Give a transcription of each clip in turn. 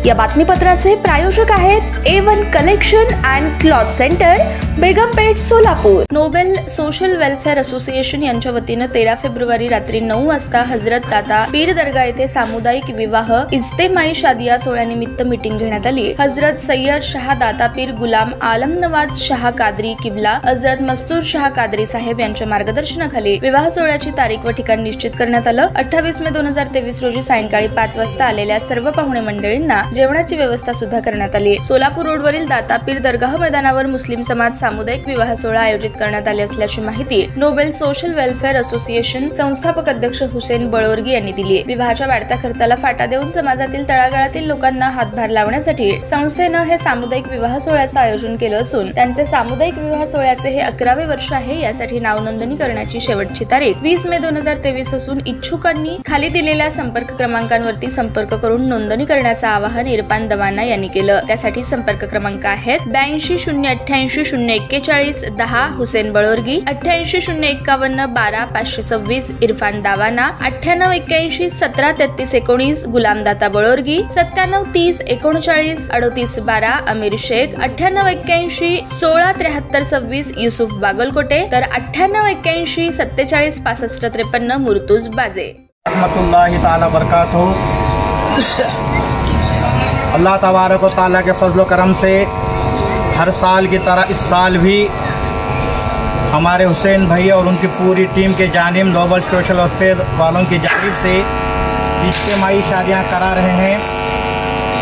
या बातमीपत्राचे प्रायोजक आहेत A1 collection and cloth centre, Begumpeth, Solapur. Noble social welfare association यांच्या वतीने 13 फेब्रुवारी रात्री 9 वाजता हजरत दाता पीर दर्गा येथे सामुदायिक विवाह इज्तेमाई शादिया सोहळ्यानिमित्त मीटिंग घेण्यात आली। हजरत सय्यद शाह दाता पीर गुलाम आलम नवाज शाह कादरी किबला हजरत मस्तूर शाह कादरी साहेब यांच्या मार्गदर्शनाखाली विवाह सोहळ्याची तारीख व ठिकाण निश्चित करण्यात आलं। 28 मे 2023 रोजी सायंकाळी 5 वाजता आलेल्या सर्व पाहुणे मंडळींना जेवणाची व्यवस्था सुद्धा करण्यात आली। सोलापूर रोडवरील दाता पीर दरगाह मैदानावर मुस्लिम समाज सामुदायिक विवाह सोहळा आयोजित करण्यात आले असल्याची माहिती नोबेल सोशल वेलफेअर असोसिएशन संस्थापक अध्यक्ष हुसेन बळोरगी यांनी दिली। विवाहाच्या वाढत्या खर्चाला फाटा देऊन समाजातील तळागाळातील लोकांना हातभार लावण्यासाठी संस्थेनं हे सामुदायिक विवाह सोहळ्याचं आयोजन केलं असून त्यांचे सामुदायिक विवाह सोहळ्याचे हे 11वे वर्ष आहे। यासाठी नाव नोंदणी करण्याची शेवटची तारीख 20 मे 2023 असून इच्छुकांनी खाली दिलेल्या संपर्क क्रमांकांवरती संपर्क करून नोंदणी करण्याचं आवाहन इरफान दवाना यांनी केलं। त्यासाठी संपर्क क्रमांक आहेत 82 088 041 10 हुसेन बळोरगी, 88 051 12 526 इरफान दावाना, 98 81 17 33 19 गुलामदाता बळोरगी, 97 30 39 38 12 अमीर शेख, 98 81 16 73 26 युसुफ बागलकोटे, तर 98 81 47 65 53 मुर्तुज बाजे। रहमतुल्लाहि ताला बरकातहू। अल्लाह तबारक व तआला के फजल करम से हर साल की तरह इस साल भी हमारे हुसैन भाई और उनकी पूरी टीम के जानिब नोबेल सोशल वेलफेयर वालों की जानिब से इज्तिमाई शादियाँ करा रहे हैं।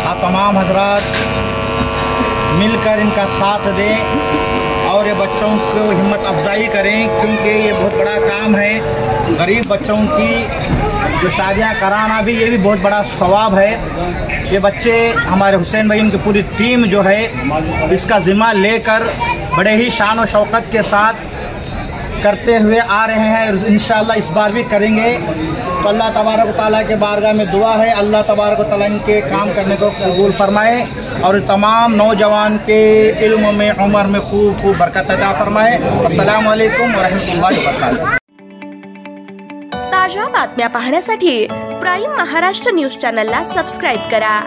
आप तमाम हजरात मिलकर इनका साथ दें और ये बच्चों को हिम्मत अफजाई करें, क्योंकि ये बहुत बड़ा काम है। गरीब बच्चों की जो शादियाँ कराना भी ये भी बहुत बड़ा सवाब है। ये बच्चे हमारे हुसैन भाई उनकी पूरी टीम जो है इसका ज़िम्मा लेकर बड़े ही शान और शौकत के साथ करते हुए आ रहे हैं। इंशाअल्लाह इस बार भी करेंगे। तो अल्लाह तबारक व तआला के बारगाह में दुआ है, अल्लाह तबारक व तआला इनके काम करने को कबूल फरमाए और तमाम नौजवान के इल्म में उम्र में खूब खूब बरकत अता फरमाए। अस्सलामु अलैकुम व रहमतुल्लाहि व बरकातहू। ताज्या बातम्या पाहण्यासाठी प्राईम महाराष्ट्र न्यूज चॅनलला सबस्क्राइब करा।